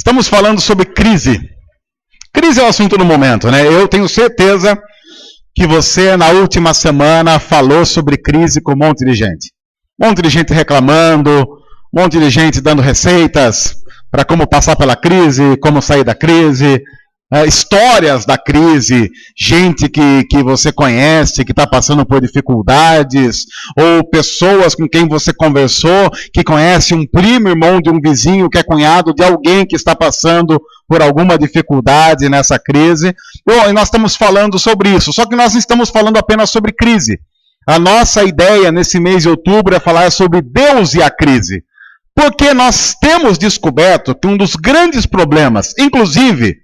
Estamos falando sobre crise. Crise é o assunto do momento, né? Eu tenho certeza que você, na última semana, falou sobre crise com um monte de gente. Um monte de gente reclamando, um monte de gente dando receitas para como passar pela crise, como sair da crise, histórias da crise, gente que você conhece, que está passando por dificuldades, ou pessoas com quem você conversou, que conhece um primo, irmão de um vizinho, que é cunhado de alguém que está passando por alguma dificuldade nessa crise. E nós estamos falando sobre isso, só que nós não estamos falando apenas sobre crise. A nossa ideia nesse mês de outubro é falar sobre Deus e a crise. Porque nós temos descoberto que um dos grandes problemas, inclusive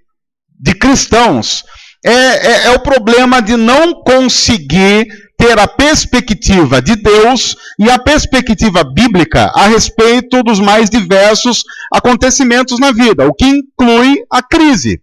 de cristãos, é o problema de não conseguir ter a perspectiva de Deus e a perspectiva bíblica a respeito dos mais diversos acontecimentos na vida, o que inclui a crise.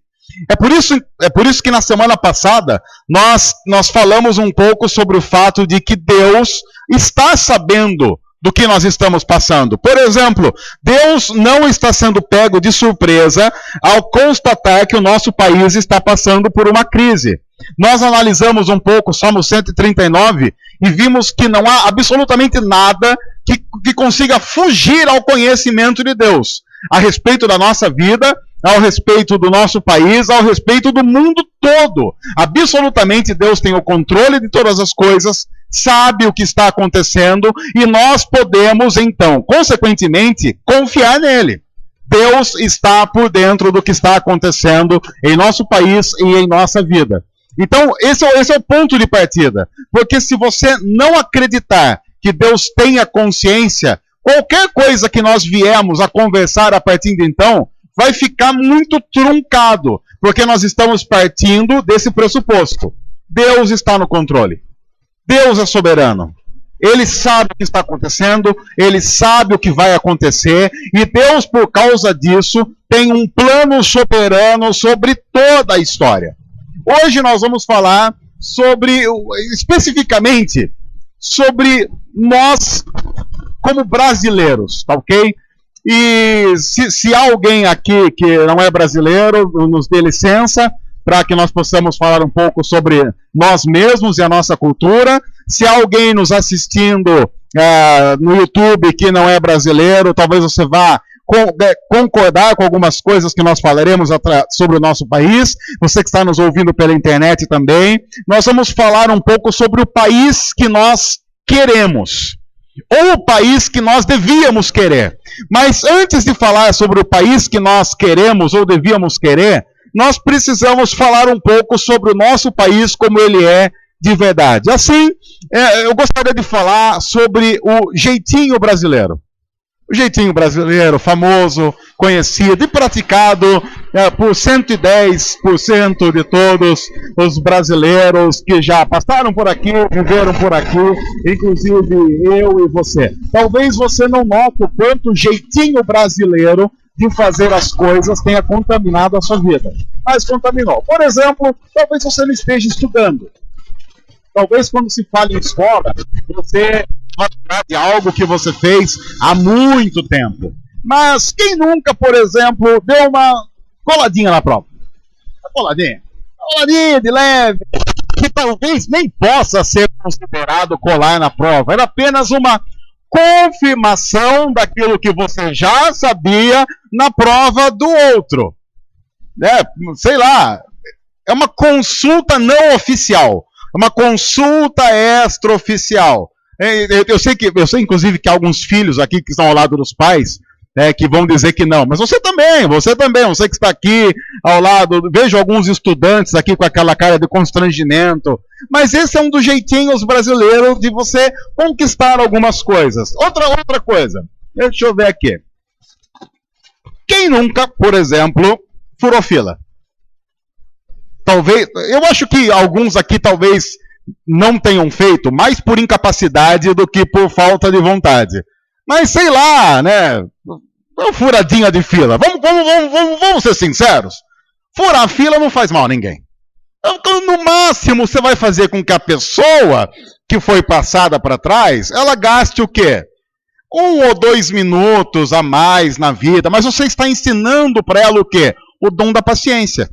É por isso que na semana passada nós falamos um pouco sobre o fato de que Deus está sabendo do que nós estamos passando. Por exemplo, Deus não está sendo pego de surpresa ao constatar que o nosso país está passando por uma crise. Nós analisamos um pouco o Salmo 139 e vimos que não há absolutamente nada que consiga fugir ao conhecimento de Deus a respeito da nossa vida, ao respeito do nosso país, ao respeito do mundo todo. Absolutamente Deus tem o controle de todas as coisas, sabe o que está acontecendo e nós podemos, então, consequentemente, confiar nele. Deus está por dentro do que está acontecendo em nosso país e em nossa vida. Então, esse é o ponto de partida. Porque se você não acreditar que Deus tenha consciência, qualquer coisa que nós viemos a conversar a partir de então, vai ficar muito truncado. Porque nós estamos partindo desse pressuposto. Deus está no controle. Deus é soberano. Ele sabe o que está acontecendo, Ele sabe o que vai acontecer, e Deus, por causa disso, tem um plano soberano sobre toda a história. Hoje nós vamos falar especificamente, sobre nós como brasileiros, tá ok? E se há alguém aqui que não é brasileiro, nos dê licença, para que nós possamos falar um pouco sobre nós mesmos e a nossa cultura. Se há alguém nos assistindo no YouTube que não é brasileiro, talvez você vá concordar com algumas coisas que nós falaremos sobre o nosso país. Você que está nos ouvindo pela internet também. Nós vamos falar um pouco sobre o país que nós queremos, ou o país que nós devíamos querer. Mas antes de falar sobre o país que nós queremos ou devíamos querer, nós precisamos falar um pouco sobre o nosso país como ele é de verdade. Assim, eu gostaria de falar sobre o jeitinho brasileiro. O jeitinho brasileiro, famoso, conhecido e praticado por 110% de todos os brasileiros que já passaram por aqui, viveram por aqui, inclusive eu e você. Talvez você não note o quanto o jeitinho brasileiro de fazer as coisas tenha contaminado a sua vida. Mas contaminou. Por exemplo, talvez você não esteja estudando. Talvez quando se fala em escola, você vai lembrar de algo que você fez há muito tempo. Mas quem nunca, por exemplo, deu uma coladinha na prova? Uma coladinha de leve, que talvez nem possa ser considerado colar na prova. Era apenas uma confirmação daquilo que você já sabia na prova do outro. Sei lá, é uma consulta não oficial, é uma consulta extraoficial. Eu sei, inclusive, que há alguns filhos aqui que estão ao lado dos pais, que vão dizer que não. Mas você também, você que está aqui ao lado. Vejo alguns estudantes aqui com aquela cara de constrangimento. Mas esse é um dos jeitinhos brasileiros de você conquistar algumas coisas. Outra coisa, deixa eu ver aqui. Quem nunca, por exemplo, furou fila? Talvez, eu acho que alguns aqui talvez não tenham feito, mais por incapacidade do que por falta de vontade. Mas sei lá, né? Uma furadinha de fila. Vamos ser sinceros. Furar a fila não faz mal a ninguém. No máximo, você vai fazer com que a pessoa que foi passada para trás, ela gaste o quê? 1 ou 2 minutos a mais na vida, mas você está ensinando para ela o quê? O dom da paciência.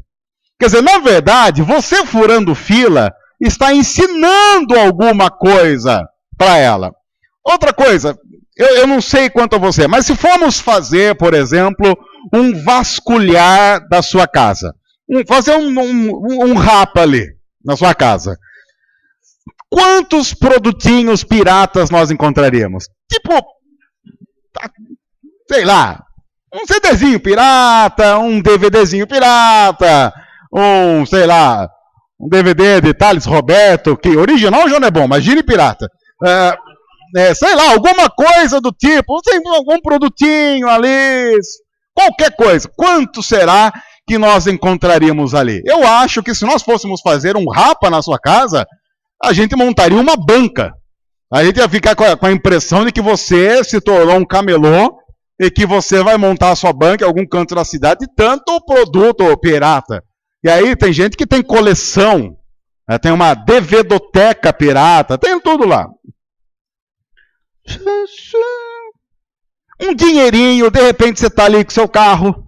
Quer dizer, na verdade, você furando fila está ensinando alguma coisa para ela. Outra coisa, eu não sei quanto a você, mas se formos fazer, por exemplo, um vasculhar da sua casa, fazer um rapa ali na sua casa, quantos produtinhos piratas nós encontraríamos? Tipo, sei lá, um CDzinho pirata, um DVDzinho pirata, sei lá, um DVD de Thales Roberto, que original já não é bom, mas gire pirata. Sei lá, alguma coisa do tipo, sei, algum produtinho ali, qualquer coisa. Quanto será que nós encontraríamos ali? Eu acho que se nós fôssemos fazer um rapa na sua casa, a gente montaria uma banca. A gente ia ficar com a impressão de que você se tornou um camelô e que você vai montar a sua banca em algum canto da cidade de tanto produto pirata. E aí tem gente que tem coleção, tem uma DVDoteca pirata, tem tudo lá. Um dinheirinho, de repente você está ali com seu carro.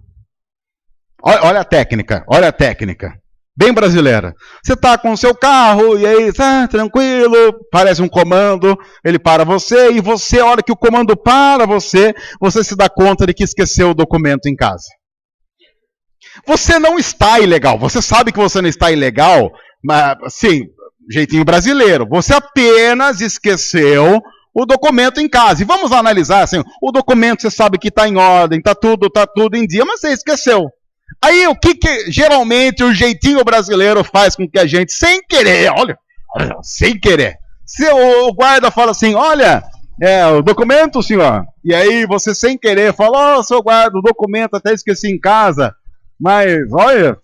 Olha a técnica, olha a técnica. Bem brasileira. Você está com o seu carro e aí, tranquilo, parece um comando, ele para você e você, a hora que o comando para você se dá conta de que esqueceu o documento em casa. Você não está ilegal, você sabe que você não está ilegal, mas, sim, jeitinho brasileiro, você apenas esqueceu o documento em casa. E vamos analisar, assim, o documento você sabe que está em ordem, está tudo em dia, mas você esqueceu. Aí o que geralmente o jeitinho brasileiro faz com que a gente, sem querer, olha, sem querer, se o guarda fala assim, olha, o documento, senhor, e aí você sem querer fala, seu guarda, o documento até esqueci em casa, mas olha,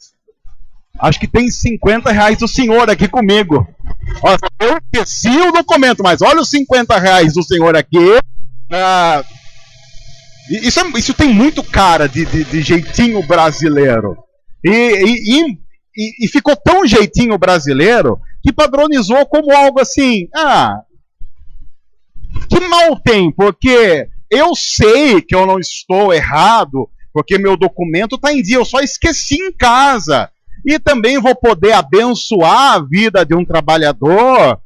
acho que tem R$50 do senhor aqui comigo. Olha, eu esqueci o documento, mas olha os R$50 do senhor aqui. Isso tem muito cara de jeitinho brasileiro. E ficou tão jeitinho brasileiro que padronizou como algo assim. Que mal tem, porque eu sei que eu não estou errado, porque meu documento está em dia, eu só esqueci em casa. E também vou poder abençoar a vida de um trabalhador.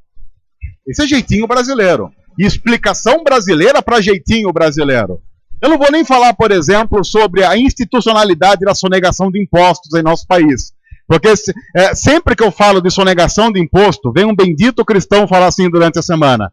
Esse é jeitinho brasileiro. E explicação brasileira para jeitinho brasileiro. Eu não vou nem falar, por exemplo, sobre a institucionalidade da sonegação de impostos em nosso país. Porque sempre que eu falo de sonegação de imposto, vem um bendito cristão falar assim durante a semana.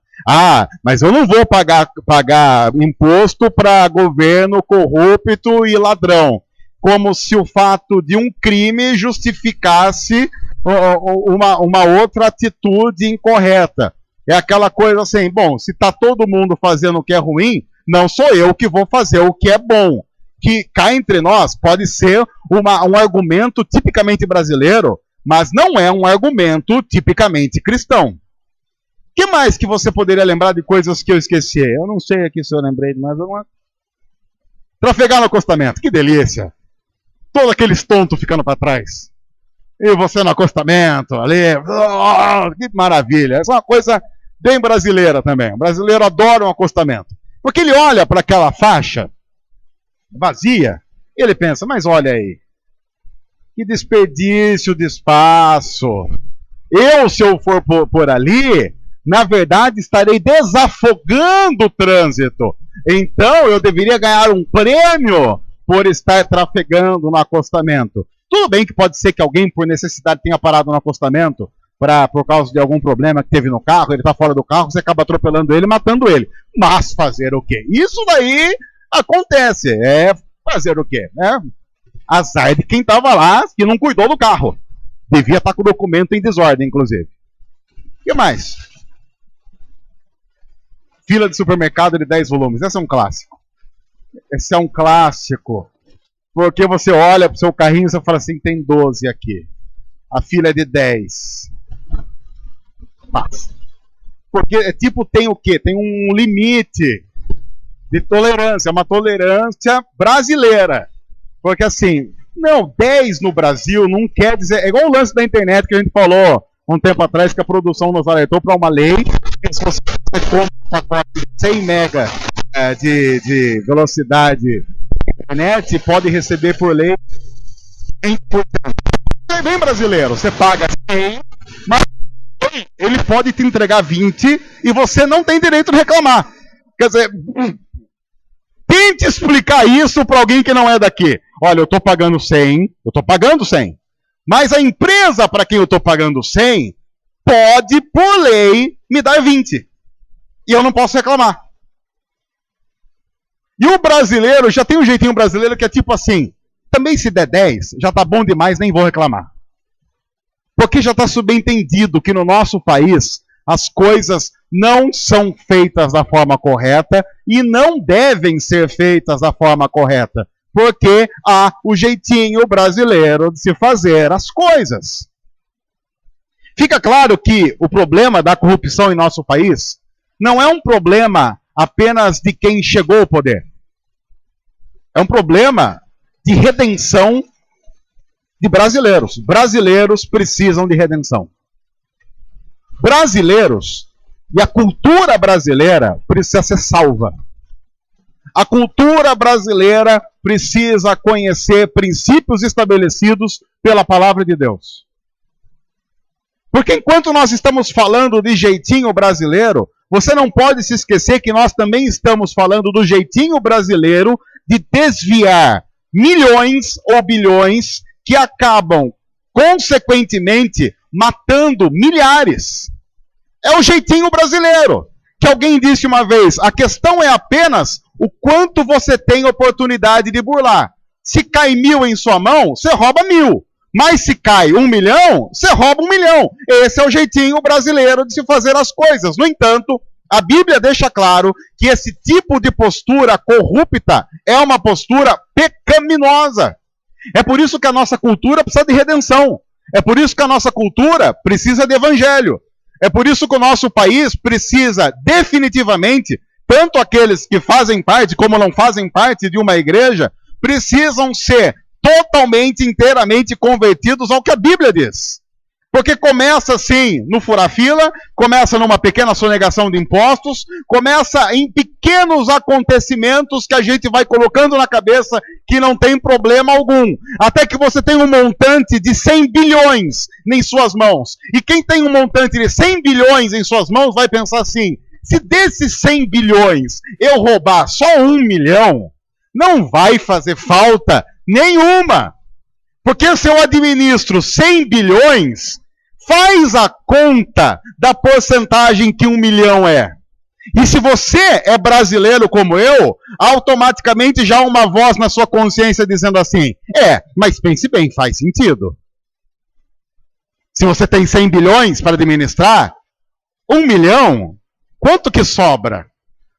Mas eu não vou pagar imposto para governo corrupto e ladrão. Como se o fato de um crime justificasse uma outra atitude incorreta. É aquela coisa assim, bom, se está todo mundo fazendo o que é ruim, não sou eu que vou fazer o que é bom. Que cá entre nós pode ser um argumento tipicamente brasileiro, mas não é um argumento tipicamente cristão. O que mais que você poderia lembrar de coisas que eu esqueci? Eu não sei aqui se eu lembrei de mais alguma. Trafegar no acostamento, que delícia. Todos aqueles tontos ficando para trás. E você no acostamento, ali. Que maravilha. Essa é uma coisa bem brasileira também. O brasileiro adora um acostamento. Porque ele olha para aquela faixa vazia e ele pensa, mas olha aí, que desperdício de espaço. Se eu for por ali, na verdade estarei desafogando o trânsito. Então eu deveria ganhar um prêmio por estar trafegando no acostamento. Tudo bem que pode ser que alguém por necessidade tenha parado no acostamento por causa de algum problema que teve no carro, ele está fora do carro, você acaba atropelando ele, matando ele. Mas fazer o quê? Isso daí acontece. Fazer o quê? Azar de quem estava lá, que não cuidou do carro. Devia estar com o documento em desordem, inclusive. O que mais? Fila de supermercado de 10 volumes. Esse é um clássico. Esse é um clássico. Porque você olha para o seu carrinho e você fala assim, tem 12 aqui. A fila é de 10. Passa. Porque tem o quê? Tem um limite de tolerância, uma tolerância brasileira. Porque assim, 10 no Brasil não quer dizer... É igual o lance da internet que a gente falou um tempo atrás, que a produção nos alertou para uma lei que se você compra um pacote de 100 mega de velocidade da internet pode receber por lei 100%. É bem brasileiro, você paga 100, mas ele pode te entregar 20 e você não tem direito de reclamar. Quer dizer, tente explicar isso para alguém que não é daqui. Olha, eu estou pagando 100, mas a empresa para quem eu estou pagando 100 pode, por lei, me dar 20. E eu não posso reclamar. E o brasileiro, já tem um jeitinho brasileiro que é tipo assim, também se der 10, já tá bom demais, nem vou reclamar. Porque já está subentendido que no nosso país as coisas não são feitas da forma correta e não devem ser feitas da forma correta. Porque há o jeitinho brasileiro de se fazer as coisas. Fica claro que o problema da corrupção em nosso país não é um problema apenas de quem chegou ao poder. É um problema de redenção de brasileiros. Brasileiros precisam de redenção. Brasileiros e a cultura brasileira precisa ser salva. A cultura brasileira precisa conhecer princípios estabelecidos pela palavra de Deus. Porque enquanto nós estamos falando de jeitinho brasileiro, você não pode se esquecer que nós também estamos falando do jeitinho brasileiro de desviar milhões ou bilhões que acabam, consequentemente, matando milhares. É o jeitinho brasileiro. Que alguém disse uma vez, a questão é apenas o quanto você tem oportunidade de burlar. Se cai 1.000 em sua mão, você rouba 1.000. Mas se cai 1 milhão, você rouba 1 milhão. Esse é o jeitinho brasileiro de se fazer as coisas. No entanto, a Bíblia deixa claro que esse tipo de postura corrupta é uma postura pecaminosa. É por isso que a nossa cultura precisa de redenção. É por isso que a nossa cultura precisa de evangelho. É por isso que o nosso país precisa definitivamente, tanto aqueles que fazem parte como não fazem parte de uma igreja, precisam ser totalmente, inteiramente convertidos ao que a Bíblia diz. Porque começa assim, no fura-fila, começa numa pequena sonegação de impostos, começa em pequenos acontecimentos que a gente vai colocando na cabeça que não tem problema algum. Até que você tem um montante de 100 bilhões em suas mãos. E quem tem um montante de 100 bilhões em suas mãos vai pensar assim, se desses 100 bilhões eu roubar só 1 milhão, não vai fazer falta nenhuma. Porque se eu administro 100 bilhões, faz a conta da porcentagem que 1 milhão é. E se você é brasileiro como eu, automaticamente já há uma voz na sua consciência dizendo assim, mas pense bem, faz sentido. Se você tem 100 bilhões para administrar, 1 milhão, quanto que sobra?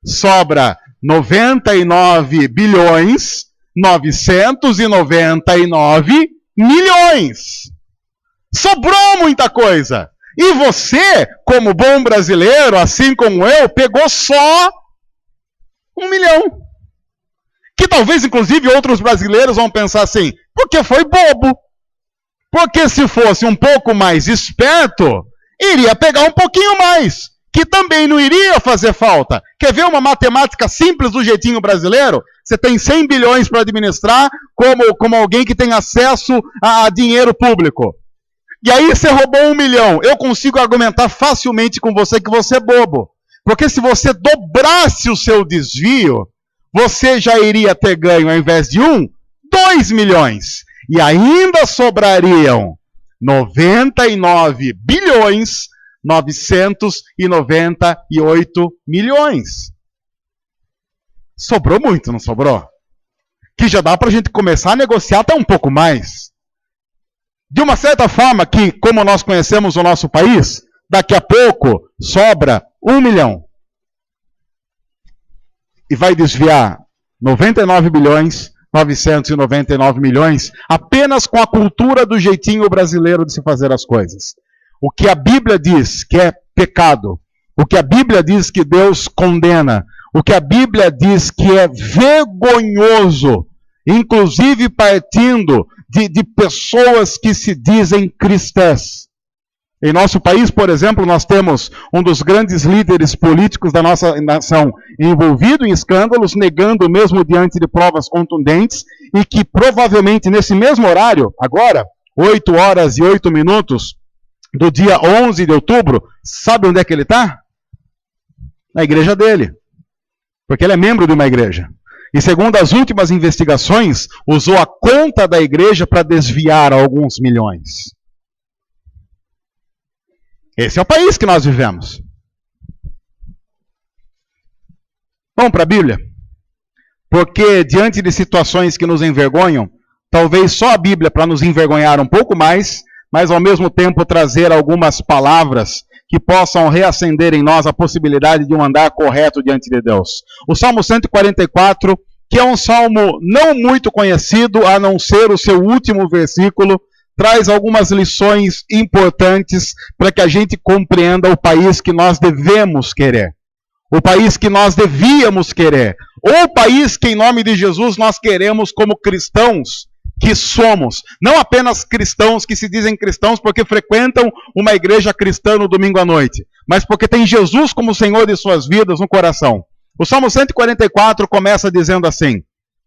Sobra 99 bilhões, 999 milhões. Sobrou muita coisa. E você, como bom brasileiro, assim como eu, pegou só 1 milhão. Que talvez, inclusive, outros brasileiros vão pensar assim, porque foi bobo. Porque se fosse um pouco mais esperto, iria pegar um pouquinho mais, que também não iria fazer falta. Quer ver uma matemática simples do jeitinho brasileiro? Você tem 100 bilhões para administrar como alguém que tem acesso a dinheiro público. E aí você roubou 1 milhão. Eu consigo argumentar facilmente com você que você é bobo. Porque se você dobrasse o seu desvio, você já iria ter ganho, ao invés de 2 milhões. E ainda sobrariam 99 bilhões 998 milhões. Sobrou muito, não sobrou? Que já dá para a gente começar a negociar até um pouco mais. De uma certa forma que, como nós conhecemos o nosso país, daqui a pouco sobra 1 milhão. E vai desviar 99 bilhões 999 milhões apenas com a cultura do jeitinho brasileiro de se fazer as coisas. O que a Bíblia diz que é pecado, o que a Bíblia diz que Deus condena, o que a Bíblia diz que é vergonhoso, inclusive partindo de pessoas que se dizem cristãs. Em nosso país, por exemplo, nós temos um dos grandes líderes políticos da nossa nação envolvido em escândalos, negando mesmo diante de provas contundentes, e que provavelmente nesse mesmo horário, agora, 8 horas e 8 minutos do dia 11 de outubro, sabe onde é que ele está? Na igreja dele. Porque ele é membro de uma igreja. E segundo as últimas investigações, usou a conta da igreja para desviar alguns milhões. Esse é o país que nós vivemos. Vamos para a Bíblia? Porque diante de situações que nos envergonham, talvez só a Bíblia para nos envergonhar um pouco mais, mas ao mesmo tempo trazer algumas palavras que possam reacender em nós a possibilidade de um andar correto diante de Deus. O Salmo 144, que é um salmo não muito conhecido, a não ser o seu último versículo, traz algumas lições importantes para que a gente compreenda o país que nós devemos querer. O país que nós devíamos querer. Ou o país que, em nome de Jesus, nós queremos como cristãos que somos. Não apenas cristãos que se dizem cristãos porque frequentam uma igreja cristã no domingo à noite, mas porque tem Jesus como Senhor de suas vidas no coração. O Salmo 144 começa dizendo assim: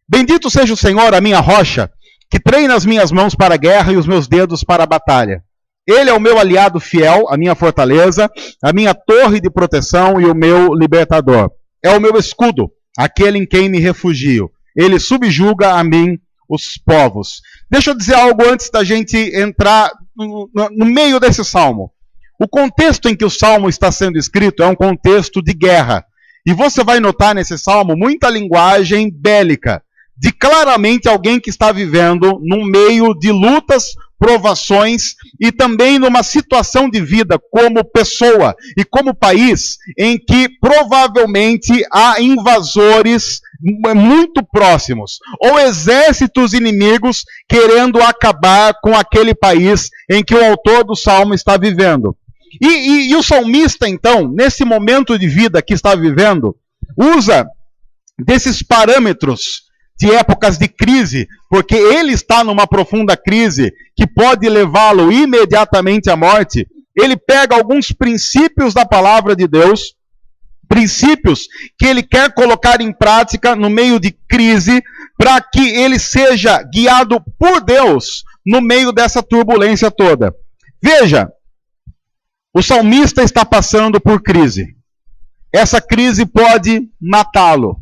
Bendito seja o Senhor, a minha rocha, que treina as minhas mãos para a guerra e os meus dedos para a batalha. Ele é o meu aliado fiel, a minha fortaleza, a minha torre de proteção e o meu libertador. É o meu escudo, aquele em quem me refugio. Ele subjuga a mim os povos. Deixa eu dizer algo antes da gente entrar no meio desse salmo. O contexto em que o salmo está sendo escrito é um contexto de guerra. E você vai notar nesse salmo muita linguagem bélica, de claramente alguém que está vivendo num meio de lutas, provações e também numa situação de vida como pessoa e como país em que provavelmente há invasores muito próximos ou exércitos inimigos querendo acabar com aquele país em que o autor do salmo está vivendo. E o salmista, então, nesse momento de vida que está vivendo, usa desses parâmetros de épocas de crise, porque ele está numa profunda crise que pode levá-lo imediatamente à morte. Ele pega alguns princípios da palavra de Deus, princípios que ele quer colocar em prática no meio de crise, para que ele seja guiado por Deus no meio dessa turbulência toda. Veja, o salmista está passando por crise. Essa crise pode matá-lo.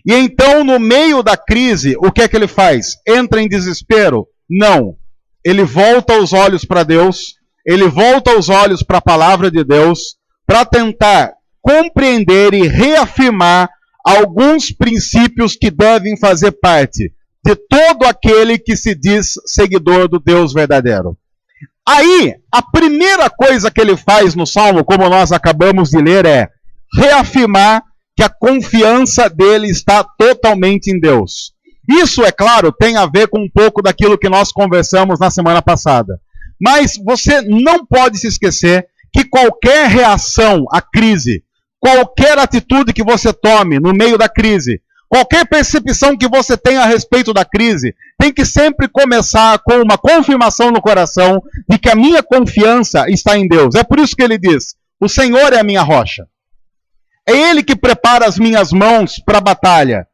E então, no meio da crise, o que é que ele faz? Entra em desespero? Não. Ele volta os olhos para Deus, ele volta os olhos para a palavra de Deus, para tentar compreender e reafirmar alguns princípios que devem fazer parte de todo aquele que se diz seguidor do Deus verdadeiro. Aí, a primeira coisa que ele faz no Salmo, como nós acabamos de ler, é reafirmar que a confiança dele está totalmente em Deus. Isso, é claro, tem a ver com um pouco daquilo que nós conversamos na semana passada. Mas você não pode se esquecer que qualquer reação à crise, qualquer atitude que você tome no meio da crise, qualquer percepção que você tenha a respeito da crise, tem que sempre começar com uma confirmação no coração de que a minha confiança está em Deus. É por isso que ele diz: o Senhor é a minha rocha. É Ele que prepara as minhas mãos para a batalha.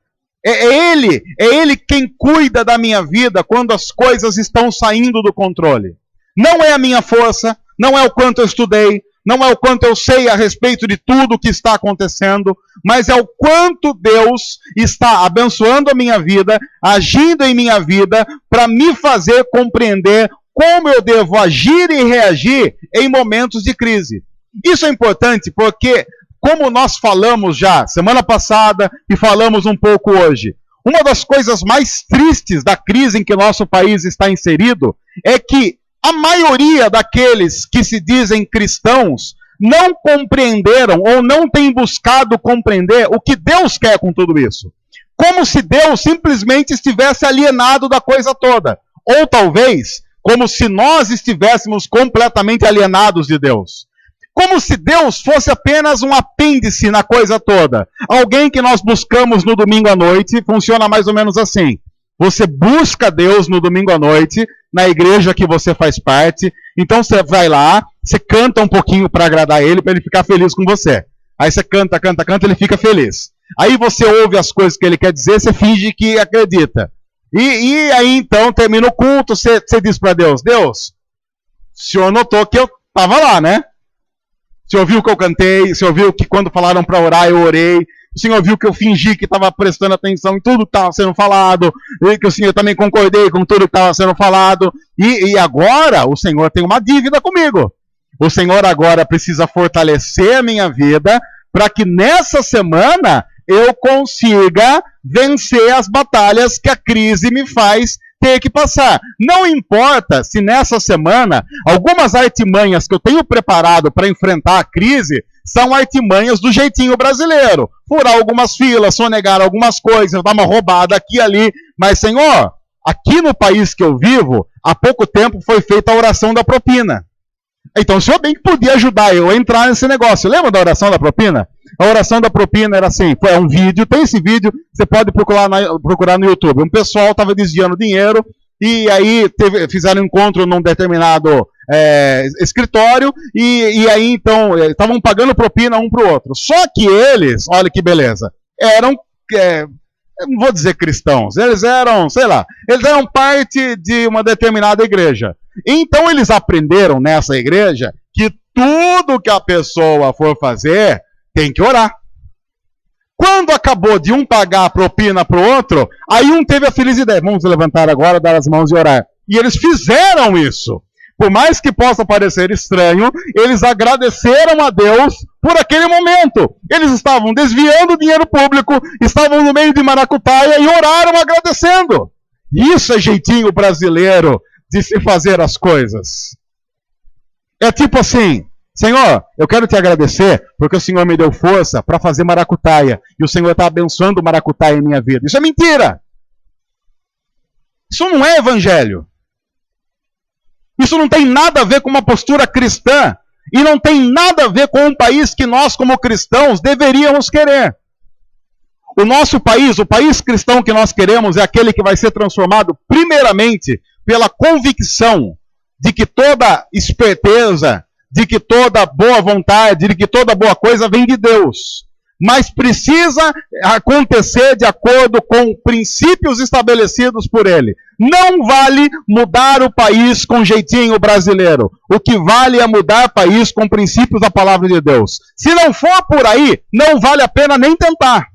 É Ele quem cuida da minha vida quando as coisas estão saindo do controle. Não é a minha força, não é o quanto eu estudei, não é o quanto eu sei a respeito de tudo o que está acontecendo, mas é o quanto Deus está abençoando a minha vida, agindo em minha vida, para me fazer compreender como eu devo agir e reagir em momentos de crise. Isso é importante porque, como nós falamos já semana passada e falamos um pouco hoje, uma das coisas mais tristes da crise em que nosso país está inserido é que a maioria daqueles que se dizem cristãos não compreenderam ou não têm buscado compreender o que Deus quer com tudo isso. Como se Deus simplesmente estivesse alienado da coisa toda. Ou talvez, como se nós estivéssemos completamente alienados de Deus. Como se Deus fosse apenas um apêndice na coisa toda. Alguém que nós buscamos no domingo à noite, funciona mais ou menos assim. Você busca Deus no domingo à noite, na igreja que você faz parte. Então você vai lá, você canta um pouquinho para agradar ele, para ele ficar feliz com você. Aí você canta, ele fica feliz. Aí você ouve as coisas que ele quer dizer, você finge que acredita. E aí então termina o culto, você diz para Deus, Deus, o senhor notou que eu estava lá, né? O senhor viu que eu cantei, o senhor viu que quando falaram para orar eu orei, o senhor viu que eu fingi que estava prestando atenção em tudo que estava sendo falado, e que o senhor também concordei com tudo que estava sendo falado, e agora o senhor tem uma dívida comigo. O senhor agora precisa fortalecer a minha vida para que nessa semana eu consiga vencer as batalhas que a crise me faz ter que passar. Não importa se nessa semana algumas artimanhas que eu tenho preparado para enfrentar a crise são artimanhas do jeitinho brasileiro. Furar algumas filas, sonegar algumas coisas, dar uma roubada aqui e ali. Mas, Senhor, aqui no país que eu vivo, há pouco tempo foi feita a oração da propina. Então o senhor bem que podia ajudar eu a entrar nesse negócio. Lembra da oração da propina? A oração da propina era assim, foi um vídeo, tem esse vídeo, você pode procurar no YouTube. Um pessoal estava desviando dinheiro e aí fizeram um encontro num determinado escritório e aí então estavam pagando propina um para o outro. Só que eles, olha que beleza, eram, não vou dizer cristãos, eles eram, sei lá, eles eram parte de uma determinada igreja. Então eles aprenderam nessa igreja que tudo que a pessoa for fazer tem que orar. Quando acabou de um pagar a propina para o outro, aí um teve a feliz ideia, vamos levantar agora, dar as mãos e orar. E eles fizeram isso. Por mais que possa parecer estranho, eles agradeceram a Deus por aquele momento. Eles estavam desviando dinheiro público, estavam no meio de maracutaia e oraram agradecendo. Isso é jeitinho brasileiro de se fazer as coisas. É tipo assim, Senhor, eu quero te agradecer porque o Senhor me deu força para fazer maracutaia e o Senhor está abençoando o maracutaia em minha vida. Isso é mentira. Isso não é evangelho. Isso não tem nada a ver com uma postura cristã e não tem nada a ver com um país que nós como cristãos deveríamos querer. O nosso país, o país cristão que nós queremos é aquele que vai ser transformado primeiramente pela convicção de que toda esperteza, de que toda boa vontade, de que toda boa coisa vem de Deus. Mas precisa acontecer de acordo com princípios estabelecidos por Ele. Não vale mudar o país com jeitinho brasileiro. O que vale é mudar o país com princípios da palavra de Deus. Se não for por aí, não vale a pena nem tentar.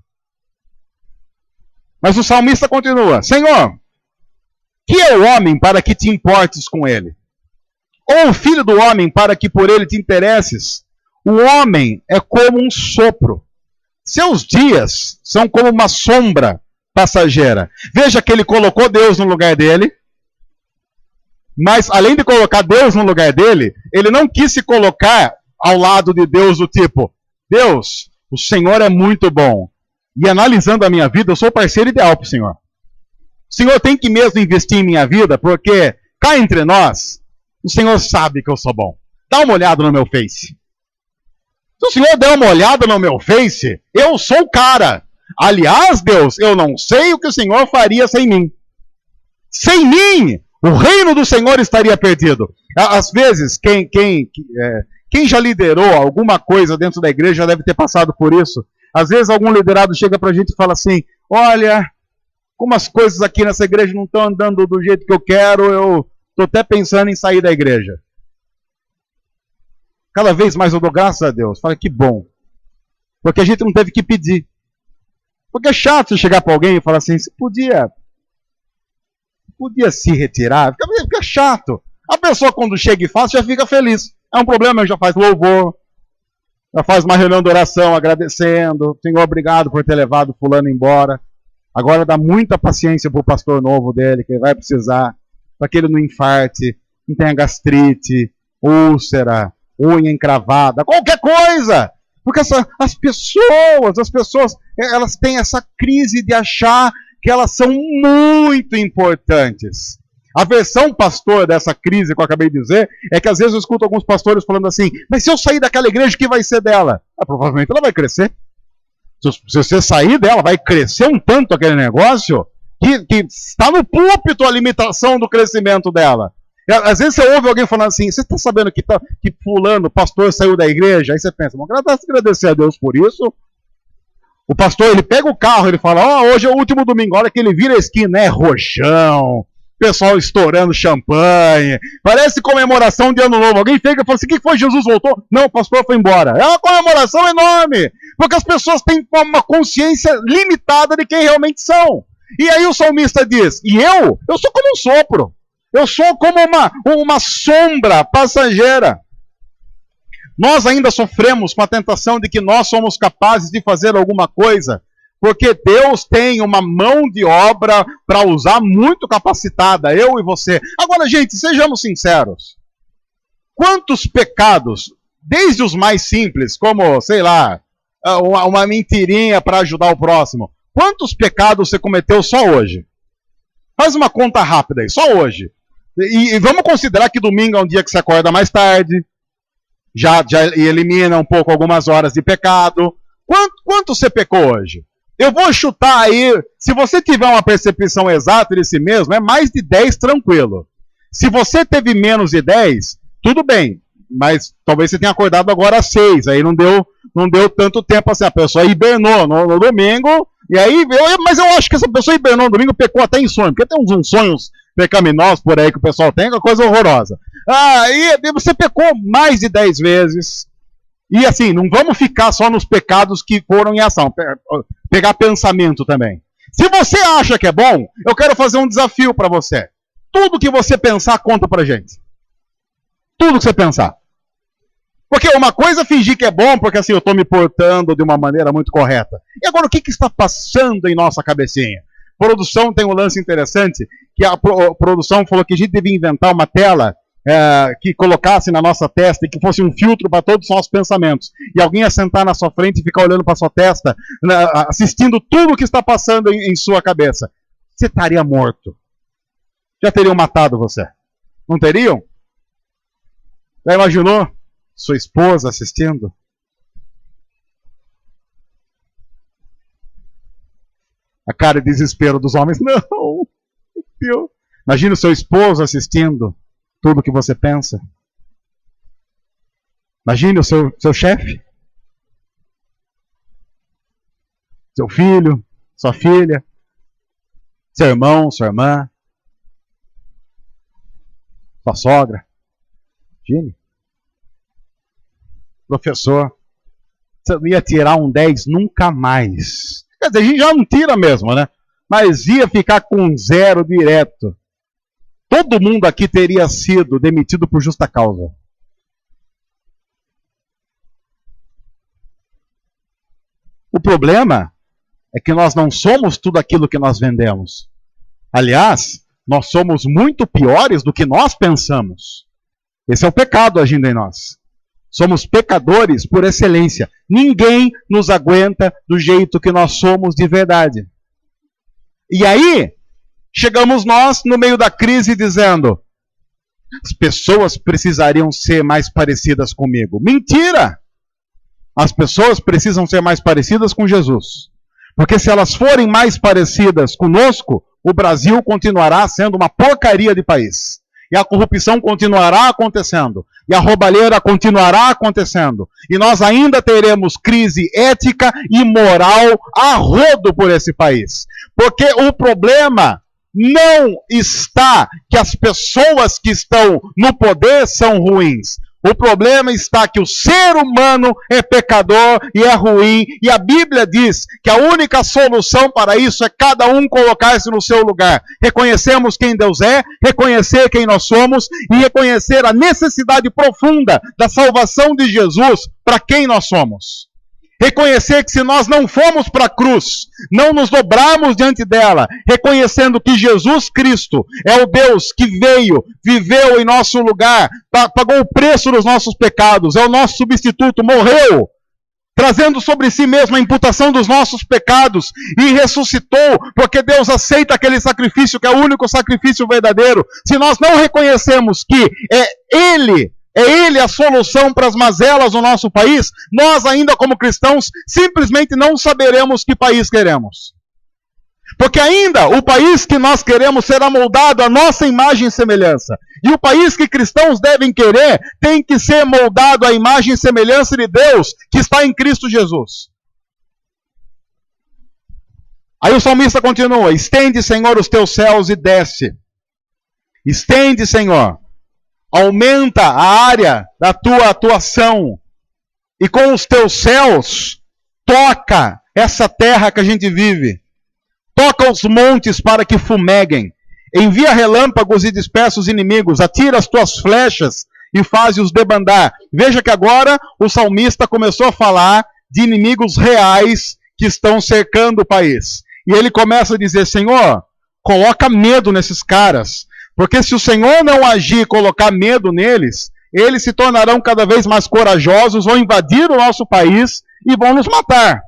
Mas o salmista continua, Senhor, que é o homem para que te importes com ele? Ou o filho do homem para que por ele te interesses? O homem é como um sopro. Seus dias são como uma sombra passageira. Veja que ele colocou Deus no lugar dele, mas além de colocar Deus no lugar dele, ele não quis se colocar ao lado de Deus do tipo, Deus, o Senhor é muito bom. E analisando a minha vida, eu sou o parceiro ideal para o Senhor. O Senhor tem que mesmo investir em minha vida, porque cá entre nós, o Senhor sabe que eu sou bom. Dá uma olhada no meu Face. Se o Senhor der uma olhada no meu Face, eu sou o cara. Aliás, Deus, eu não sei o que o Senhor faria sem mim. Sem mim, o reino do Senhor estaria perdido. Às vezes, quem já liderou alguma coisa dentro da igreja já deve ter passado por isso. Às vezes algum liderado chega pra gente e fala assim, olha, como as coisas aqui nessa igreja não estão andando do jeito que eu quero, eu estou até pensando em sair da igreja. Cada vez mais eu dou graças a Deus. Fala que bom. Porque a gente não teve que pedir. Porque é chato você chegar para alguém e falar assim, você podia se retirar. Fica chato. A pessoa quando chega e faz, já fica feliz. É um problema, já faz louvor. Já faz uma reunião de oração agradecendo. Senhor, obrigado por ter levado fulano embora. Agora dá muita paciência para o pastor novo dele, que ele vai precisar, para que ele não infarte, não tenha gastrite, úlcera, unha encravada, qualquer coisa. Porque as pessoas, elas têm essa crise de achar que elas são muito importantes. A versão pastor dessa crise que eu acabei de dizer é que às vezes eu escuto alguns pastores falando assim, mas se eu sair daquela igreja, o que vai ser dela? Provavelmente ela vai crescer. Se você sair dela, vai crescer um tanto aquele negócio, que está no púlpito a limitação do crescimento dela. Às vezes você ouve alguém falando assim, você está sabendo que fulano, pastor, saiu da igreja? Aí você pensa, vamos agradecer a Deus por isso. O pastor, ele pega o carro, ele fala, hoje é o último domingo, olha que ele vira a esquina, é rojão, pessoal estourando champanhe, parece comemoração de ano novo. Alguém chega e fala assim, o que foi, Jesus voltou? Não, o pastor foi embora. É uma comemoração enorme, porque as pessoas têm uma consciência limitada de quem realmente são. E aí o salmista diz, e eu sou como um sopro, eu sou como uma sombra passageira. Nós ainda sofremos com a tentação de que nós somos capazes de fazer alguma coisa, porque Deus tem uma mão de obra para usar muito capacitada, eu e você. Agora, gente, sejamos sinceros. Quantos pecados, desde os mais simples, como, sei lá, uma mentirinha para ajudar o próximo, quantos pecados você cometeu só hoje? Faz uma conta rápida aí, só hoje. E vamos considerar que domingo é um dia que você acorda mais tarde, já elimina um pouco algumas horas de pecado. Quanto você pecou hoje? Eu vou chutar aí, se você tiver uma percepção exata de si mesmo, é mais de 10 tranquilo. Se você teve menos de 10, tudo bem, mas talvez você tenha acordado agora às 6, aí não deu tanto tempo assim, a pessoa hibernou no domingo, e aí, mas eu acho que essa pessoa hibernou no domingo, pecou até em sonho, porque tem uns sonhos pecaminosos por aí que o pessoal tem, que é coisa horrorosa. E você pecou mais de 10 vezes. E assim, não vamos ficar só nos pecados que foram em ação. Pegar pensamento também. Se você acha que é bom, eu quero fazer um desafio para você. Tudo que você pensar, conta pra gente. Tudo que você pensar. Porque uma coisa é fingir que é bom, porque assim, eu estou me portando de uma maneira muito correta. E agora, o que está passando em nossa cabecinha? Produção tem um lance interessante, que a produção falou que a gente devia inventar uma tela que colocasse na nossa testa e que fosse um filtro para todos os nossos pensamentos. E alguém ia sentar na sua frente e ficar olhando para sua testa, assistindo tudo o que está passando em sua cabeça. Você estaria morto. Já teriam matado você. Não teriam? Já imaginou sua esposa assistindo? A cara de desespero dos homens. Não, meu Deus. Imagina o seu esposo assistindo tudo que você pensa. Imagine o seu chefe. Seu filho, sua filha, seu irmão, sua irmã, sua sogra. Imagine. Professor, você não ia tirar um 10 nunca mais. Quer dizer, a gente já não tira mesmo, né? Mas ia ficar com 0 direto. Todo mundo aqui teria sido demitido por justa causa. O problema é que nós não somos tudo aquilo que nós vendemos. Aliás, nós somos muito piores do que nós pensamos. Esse é o pecado agindo em nós. Somos pecadores por excelência. Ninguém nos aguenta do jeito que nós somos de verdade. E aí, chegamos nós no meio da crise dizendo, as pessoas precisariam ser mais parecidas comigo. Mentira! As pessoas precisam ser mais parecidas com Jesus. Porque se elas forem mais parecidas conosco, o Brasil continuará sendo uma porcaria de país. E a corrupção continuará acontecendo. E a roubalheira continuará acontecendo. E nós ainda teremos crise ética e moral a rodo por esse país. Porque o problema não está que as pessoas que estão no poder são ruins. O problema está que o ser humano é pecador e é ruim. E a Bíblia diz que a única solução para isso é cada um colocar-se no seu lugar. Reconhecemos quem Deus é, reconhecer quem nós somos e reconhecer a necessidade profunda da salvação de Jesus para quem nós somos. Reconhecer que se nós não formos para a cruz, não nos dobrarmos diante dela, reconhecendo que Jesus Cristo é o Deus que veio, viveu em nosso lugar, pagou o preço dos nossos pecados, é o nosso substituto, morreu, trazendo sobre si mesmo a imputação dos nossos pecados e ressuscitou, porque Deus aceita aquele sacrifício que é o único sacrifício verdadeiro. Se nós não reconhecemos que é Ele a solução para as mazelas do nosso país, nós ainda como cristãos simplesmente não saberemos que país queremos. Porque ainda o país que nós queremos será moldado à nossa imagem e semelhança. E o país que cristãos devem querer tem que ser moldado à imagem e semelhança de Deus que está em Cristo Jesus. Aí o salmista continua: estende, Senhor, os teus céus e desce. Estende, Senhor. Aumenta a área da tua atuação. E com os teus céus, toca essa terra que a gente vive. Toca os montes para que fumeguem. Envia relâmpagos e dispersa os inimigos. Atira as tuas flechas e faze-os debandar. Veja que agora o salmista começou a falar de inimigos reais que estão cercando o país. E ele começa a dizer: Senhor, coloca medo nesses caras. Porque se o Senhor não agir e colocar medo neles, eles se tornarão cada vez mais corajosos, vão invadir o nosso país e vão nos matar.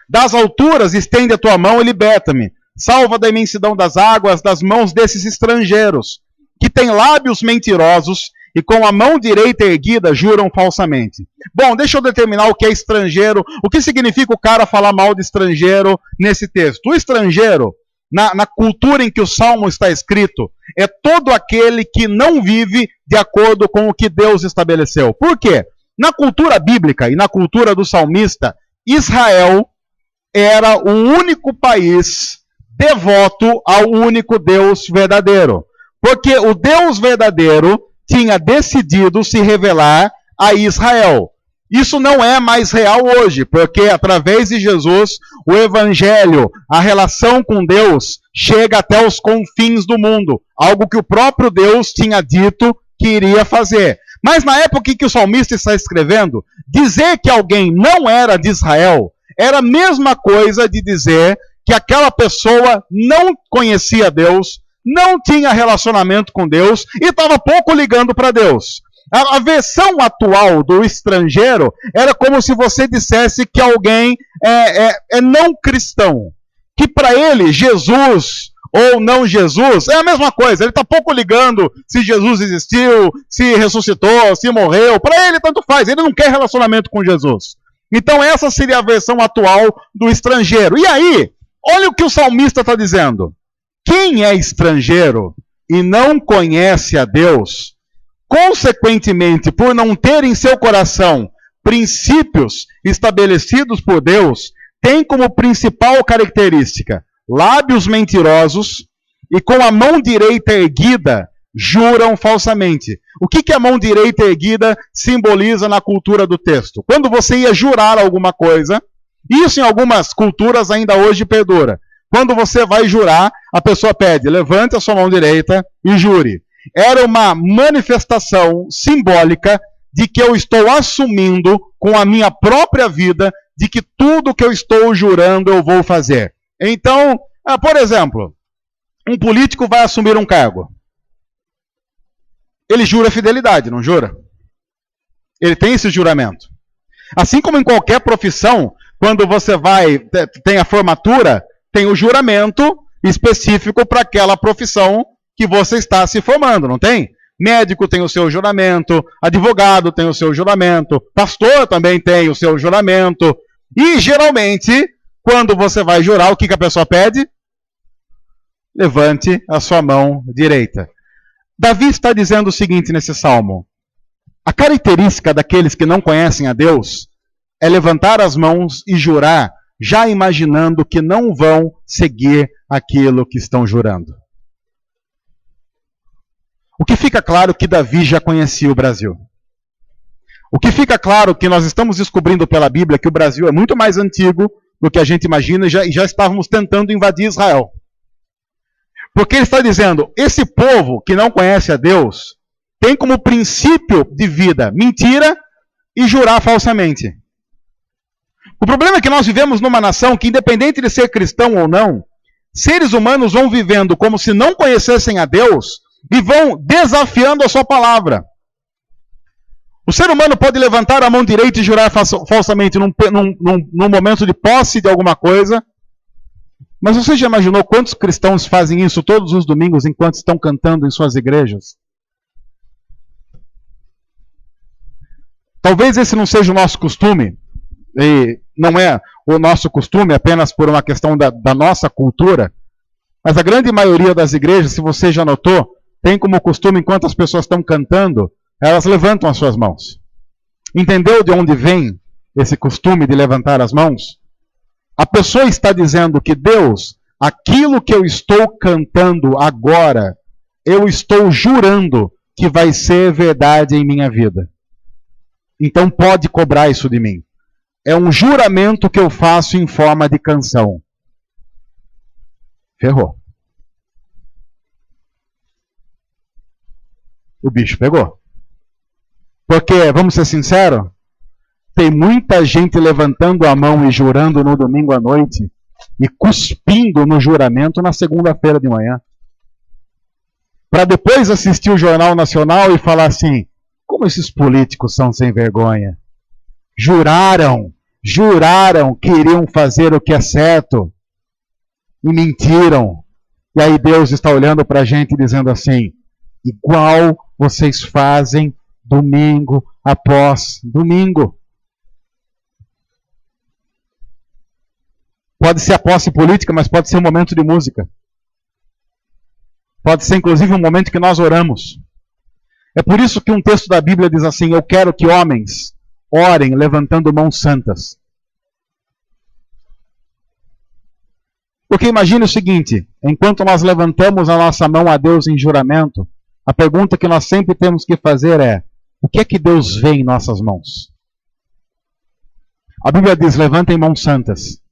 Das alturas estende a tua mão e liberta-me. Salva da imensidão das águas, das mãos desses estrangeiros, que têm lábios mentirosos e com a mão direita erguida juram falsamente. Bom, deixa eu determinar o que é estrangeiro, o que significa o cara falar mal de estrangeiro nesse texto. O estrangeiro, na cultura em que o Salmo está escrito, é todo aquele que não vive de acordo com o que Deus estabeleceu. Por quê? Na cultura bíblica e na cultura do salmista, Israel era o único país devoto ao único Deus verdadeiro. Porque o Deus verdadeiro tinha decidido se revelar a Israel. Isso não é mais real hoje, porque através de Jesus, o Evangelho, a relação com Deus, chega até os confins do mundo. Algo que o próprio Deus tinha dito que iria fazer. Mas na época em que o salmista está escrevendo, dizer que alguém não era de Israel era a mesma coisa de dizer que aquela pessoa não conhecia Deus, não tinha relacionamento com Deus e estava pouco ligando para Deus. A versão atual do estrangeiro era como se você dissesse que alguém é não cristão. Que para ele, Jesus ou não Jesus é a mesma coisa. Ele está pouco ligando se Jesus existiu, se ressuscitou, se morreu. Para ele, tanto faz. Ele não quer relacionamento com Jesus. Então essa seria a versão atual do estrangeiro. E aí, olha o que o salmista está dizendo. Quem é estrangeiro e não conhece a Deus, consequentemente, por não ter em seu coração princípios estabelecidos por Deus, tem como principal característica lábios mentirosos e com a mão direita erguida juram falsamente. O que a mão direita erguida simboliza na cultura do texto? Quando você ia jurar alguma coisa, isso em algumas culturas ainda hoje perdura. Quando você vai jurar, a pessoa pede: levante a sua mão direita e jure. Era uma manifestação simbólica de que eu estou assumindo com a minha própria vida de que tudo que eu estou jurando eu vou fazer. Então, por exemplo, um político vai assumir um cargo. Ele jura fidelidade, não jura? Ele tem esse juramento. Assim como em qualquer profissão, quando você tem a formatura, tem o juramento específico para aquela profissão que você está se formando, não tem? Médico tem o seu juramento, advogado tem o seu juramento, pastor também tem o seu juramento. E geralmente, quando você vai jurar, o que a pessoa pede? Levante a sua mão direita. Davi está dizendo o seguinte nesse salmo: a característica daqueles que não conhecem a Deus é levantar as mãos e jurar, já imaginando que não vão seguir aquilo que estão jurando. O que fica claro que Davi já conhecia o Brasil. O que fica claro que nós estamos descobrindo pela Bíblia que o Brasil é muito mais antigo do que a gente imagina e já estávamos tentando invadir Israel. Porque ele está dizendo, esse povo que não conhece a Deus tem como princípio de vida mentira e jurar falsamente. O problema é que nós vivemos numa nação que, independente de ser cristão ou não, seres humanos vão vivendo como se não conhecessem a Deus e vão desafiando a sua palavra. O ser humano pode levantar a mão direita e jurar falsamente num momento de posse de alguma coisa. Mas você já imaginou quantos cristãos fazem isso todos os domingos enquanto estão cantando em suas igrejas? Talvez esse não seja o nosso costume. E não é o nosso costume, apenas por uma questão da nossa cultura, mas a grande maioria das igrejas, se você já notou, tem como costume, enquanto as pessoas estão cantando, elas levantam as suas mãos. Entendeu de onde vem esse costume de levantar as mãos? A pessoa está dizendo que Deus, aquilo que eu estou cantando agora, eu estou jurando que vai ser verdade em minha vida. Então pode cobrar isso de mim. É um juramento que eu faço em forma de canção. Ferrou. O bicho pegou. Porque, vamos ser sinceros, tem muita gente levantando a mão e jurando no domingo à noite e cuspindo no juramento na segunda-feira de manhã. Para depois assistir o Jornal Nacional e falar assim, como esses políticos são sem vergonha. Juraram que iriam fazer o que é certo e mentiram. E aí Deus está olhando para a gente e dizendo assim, igual vocês fazem domingo após domingo. Pode ser a posse política, mas pode ser um momento de música. Pode ser inclusive um momento que nós oramos. É por isso que um texto da Bíblia diz assim, eu quero que homens orem levantando mãos santas. Porque imagine o seguinte, enquanto nós levantamos a nossa mão a Deus em juramento, a pergunta que nós sempre temos que fazer é, o que é que Deus vê em nossas mãos? A Bíblia diz, levantem mãos santas,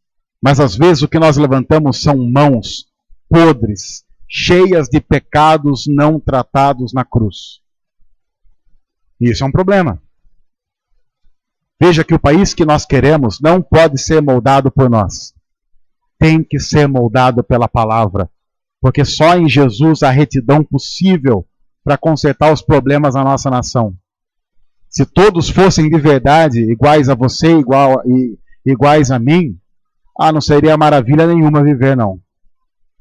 mas às vezes o que nós levantamos são mãos podres, cheias de pecados não tratados na cruz. E isso é um problema. Veja que o país que nós queremos não pode ser moldado por nós. Tem que ser moldado pela palavra. Porque só em Jesus há retidão possível para consertar os problemas da nossa nação. Se todos fossem de verdade iguais a você, iguais a mim, não seria maravilha nenhuma viver, não.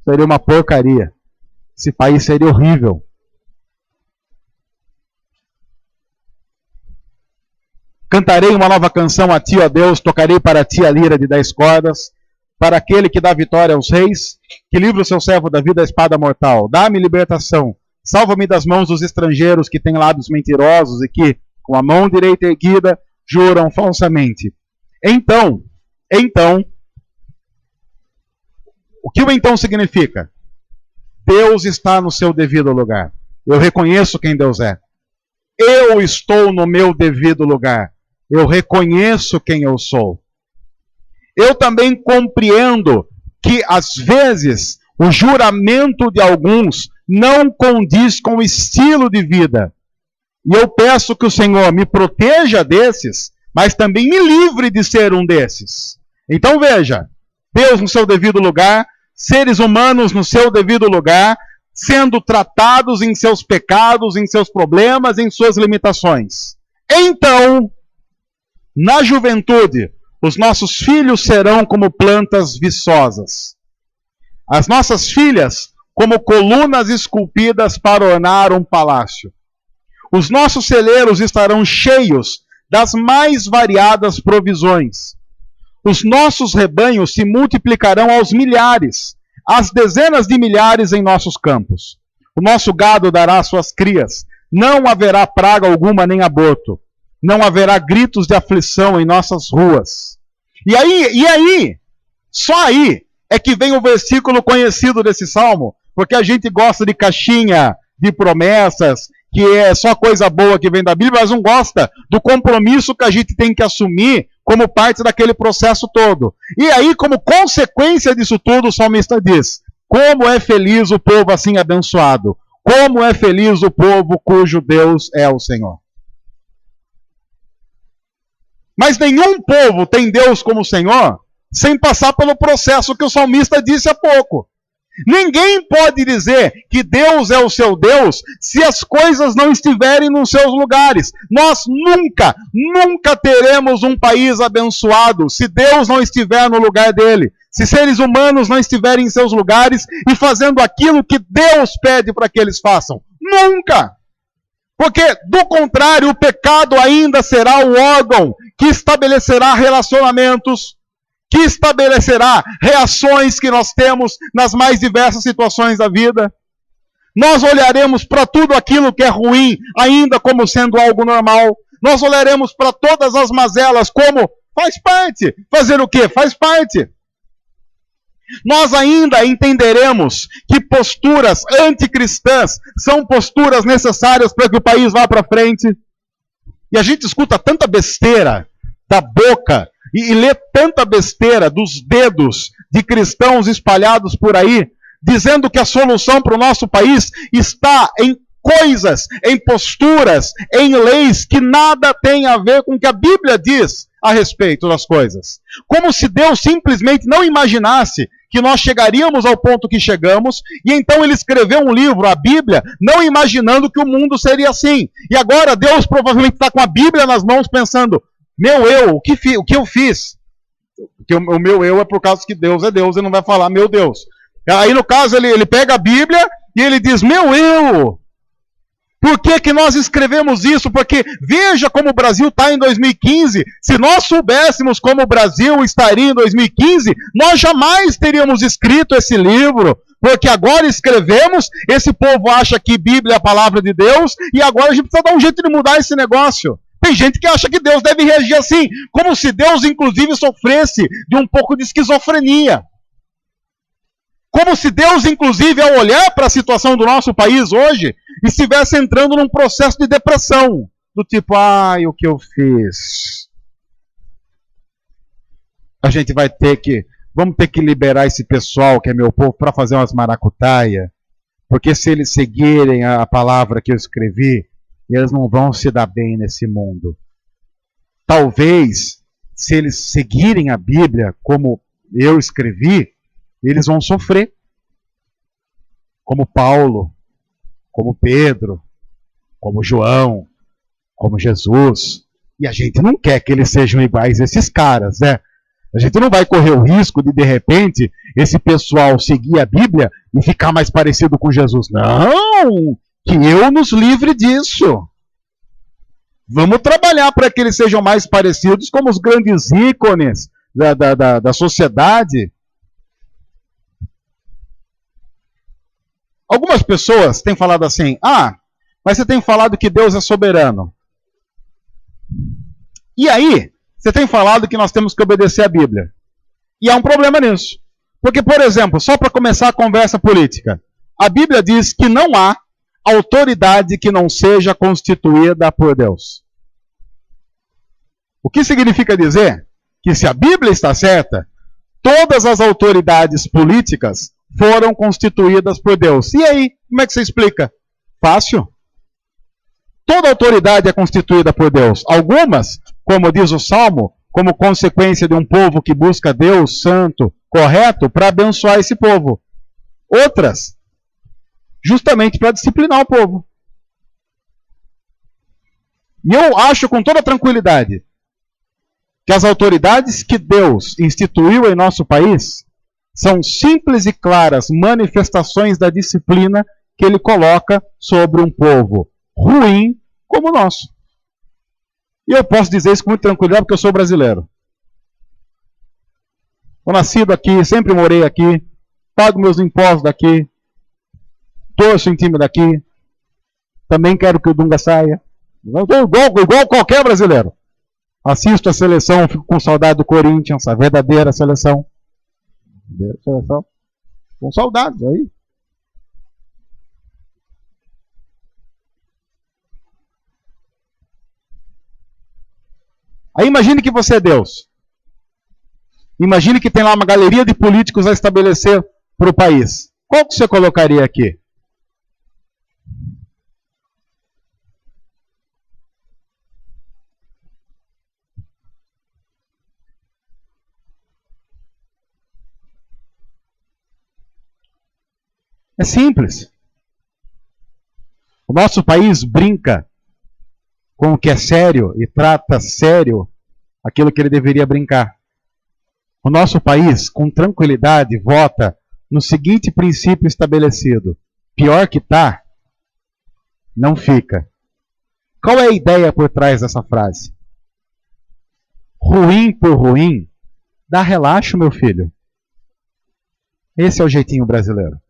Seria uma porcaria. Esse país seria horrível. Cantarei uma nova canção a ti, ó Deus, tocarei para ti a lira de 10 cordas, para aquele que dá vitória aos reis, que livra o seu servo da vida da espada mortal. Dá-me libertação, salva-me das mãos dos estrangeiros que têm lábios mentirosos e que, com a mão direita erguida, juram falsamente. Então, o que o então significa? Deus está no seu devido lugar. Eu reconheço quem Deus é. Eu estou no meu devido lugar. Eu reconheço quem eu sou. Eu também compreendo que, às vezes, o juramento de alguns não condiz com o estilo de vida. E eu peço que o Senhor me proteja desses, mas também me livre de ser um desses. Então veja, Deus no seu devido lugar, seres humanos no seu devido lugar, sendo tratados em seus pecados, em seus problemas, em suas limitações. Então, na juventude, os nossos filhos serão como plantas viçosas. As nossas filhas, como colunas esculpidas para ornar um palácio. Os nossos celeiros estarão cheios das mais variadas provisões. Os nossos rebanhos se multiplicarão aos milhares, às dezenas de milhares em nossos campos. O nosso gado dará suas crias. Não haverá praga alguma nem aborto. Não haverá gritos de aflição em nossas ruas. E aí, só aí é que vem o versículo conhecido desse salmo, porque a gente gosta de caixinha, de promessas, que é só coisa boa que vem da Bíblia, mas não gosta do compromisso que a gente tem que assumir como parte daquele processo todo. E aí, como consequência disso tudo, o salmista diz, como é feliz o povo assim abençoado, como é feliz o povo cujo Deus é o Senhor. Mas nenhum povo tem Deus como Senhor sem passar pelo processo que o salmista disse há pouco. Ninguém pode dizer que Deus é o seu Deus se as coisas não estiverem nos seus lugares. Nós nunca teremos um país abençoado se Deus não estiver no lugar dele. Se seres humanos não estiverem em seus lugares e fazendo aquilo que Deus pede para que eles façam. Nunca! Porque, do contrário, o pecado ainda será o órgão que estabelecerá relacionamentos, que estabelecerá reações que nós temos nas mais diversas situações da vida. Nós olharemos para tudo aquilo que é ruim ainda como sendo algo normal. Nós olharemos para todas as mazelas como faz parte. Fazer o quê? Faz parte. Nós ainda entenderemos que posturas anticristãs são posturas necessárias para que o país vá para frente. E a gente escuta tanta besteira da boca e lê tanta besteira dos dedos de cristãos espalhados por aí, dizendo que a solução para o nosso país está em coisas, em posturas, em leis que nada tem a ver com o que a Bíblia diz a respeito das coisas. Como se Deus simplesmente não imaginasse que nós chegaríamos ao ponto que chegamos, e então ele escreveu um livro, a Bíblia, não imaginando que o mundo seria assim. E agora Deus provavelmente está com a Bíblia nas mãos pensando, meu eu, o que eu fiz? Porque o meu eu é por causa que Deus é Deus, ele não vai falar meu Deus. Aí no caso ele pega a Bíblia e ele diz, meu eu, por que nós escrevemos isso? Porque veja como o Brasil está em 2015. Se nós soubéssemos como o Brasil estaria em 2015, nós jamais teríamos escrito esse livro. Porque agora escrevemos, esse povo acha que Bíblia é a palavra de Deus, e agora a gente precisa dar um jeito de mudar esse negócio. Tem gente que acha que Deus deve reagir assim, como se Deus inclusive sofresse de um pouco de esquizofrenia. Como se Deus, inclusive, ao olhar para a situação do nosso país hoje, estivesse entrando num processo de depressão. Do tipo, ai, o que eu fiz? A gente vamos ter que liberar esse pessoal, que é meu povo, para fazer umas maracutaia. Porque se eles seguirem a palavra que eu escrevi, eles não vão se dar bem nesse mundo. Talvez, se eles seguirem a Bíblia como eu escrevi, eles vão sofrer, como Paulo, como Pedro, como João, como Jesus. E a gente não quer que eles sejam iguais a esses caras, né? A gente não vai correr o risco de repente, esse pessoal seguir a Bíblia e ficar mais parecido com Jesus. Não! Que eu nos livre disso. Vamos trabalhar para que eles sejam mais parecidos como os grandes ícones da sociedade. Algumas pessoas têm falado assim, mas você tem falado que Deus é soberano. E aí, você tem falado que nós temos que obedecer a Bíblia. E há um problema nisso. Porque, por exemplo, só para começar a conversa política, a Bíblia diz que não há autoridade que não seja constituída por Deus. O que significa dizer que se a Bíblia está certa, todas as autoridades políticas foram constituídas por Deus. E aí, como é que você explica? Fácil. Toda autoridade é constituída por Deus. Algumas, como diz o Salmo, como consequência de um povo que busca Deus santo, correto, para abençoar esse povo. Outras, justamente para disciplinar o povo. E eu acho com toda tranquilidade que as autoridades que Deus instituiu em nosso país são simples e claras manifestações da disciplina que ele coloca sobre um povo ruim como o nosso. E eu posso dizer isso com muita tranquilidade porque eu sou brasileiro. Sou nascido aqui, sempre morei aqui, pago meus impostos daqui, torço em time daqui, também quero que o Dunga saia. Igual qualquer brasileiro. Assisto a seleção, fico com saudade do Corinthians, a verdadeira seleção. Com saudades aí. Aí imagine que você é Deus. Imagine que tem lá uma galeria de políticos a estabelecer para o país. Qual que você colocaria aqui? É simples. O nosso país brinca com o que é sério e trata sério aquilo que ele deveria brincar. O nosso país, com tranquilidade, vota no seguinte princípio estabelecido: pior que tá, não fica. Qual é a ideia por trás dessa frase? Ruim por ruim, dá relaxo, meu filho. Esse é o jeitinho brasileiro.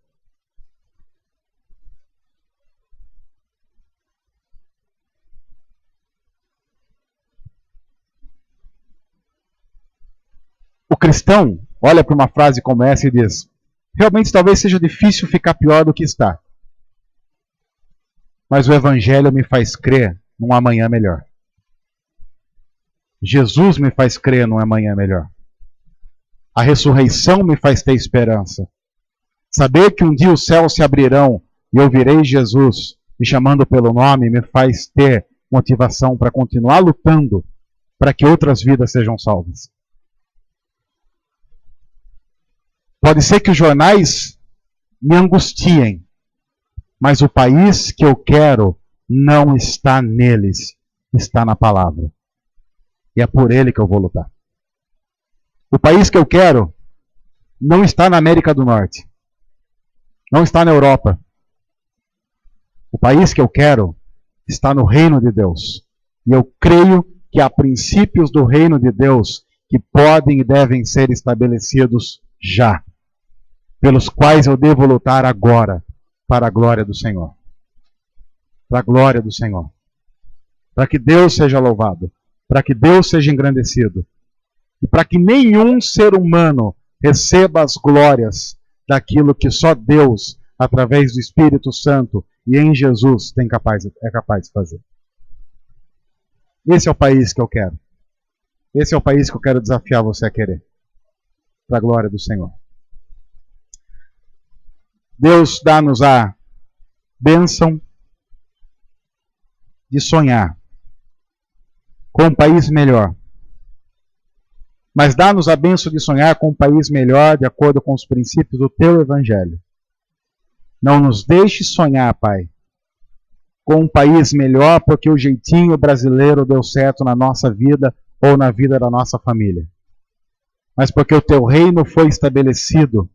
O cristão olha para uma frase como essa e diz: realmente talvez seja difícil ficar pior do que está. Mas o Evangelho me faz crer num amanhã melhor. Jesus me faz crer num amanhã melhor. A ressurreição me faz ter esperança. Saber que um dia os céus se abrirão e eu virei Jesus me chamando pelo nome me faz ter motivação para continuar lutando para que outras vidas sejam salvas. Pode ser que os jornais me angustiem, mas o país que eu quero não está neles, está na palavra. E é por ele que eu vou lutar. O país que eu quero não está na América do Norte, não está na Europa. O país que eu quero está no reino de Deus. E eu creio que há princípios do reino de Deus que podem e devem ser estabelecidos já, pelos quais eu devo lutar agora, para a glória do Senhor. Para a glória do Senhor. Para que Deus seja louvado. Para que Deus seja engrandecido. E para que nenhum ser humano receba as glórias daquilo que só Deus, através do Espírito Santo e em Jesus, é capaz de fazer. Esse é o país que eu quero. Esse é o país que eu quero desafiar você a querer. Para a glória do Senhor. Deus dá-nos a bênção de sonhar com um país melhor. Mas dá-nos a bênção de sonhar com um país melhor de acordo com os princípios do Teu Evangelho. Não nos deixe sonhar, Pai, com um país melhor porque o jeitinho brasileiro deu certo na nossa vida ou na vida da nossa família. Mas porque o Teu reino foi estabelecido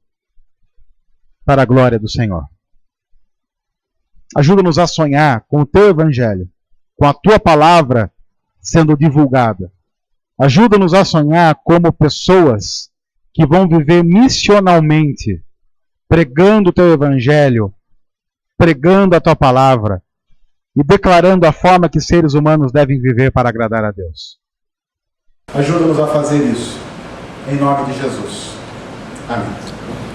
para a glória do Senhor. Ajuda-nos a sonhar com o Teu Evangelho, com a Tua palavra sendo divulgada. Ajuda-nos a sonhar como pessoas que vão viver missionalmente, pregando o Teu Evangelho, pregando a Tua palavra e declarando a forma que seres humanos devem viver para agradar a Deus. Ajuda-nos a fazer isso, em nome de Jesus. Amém.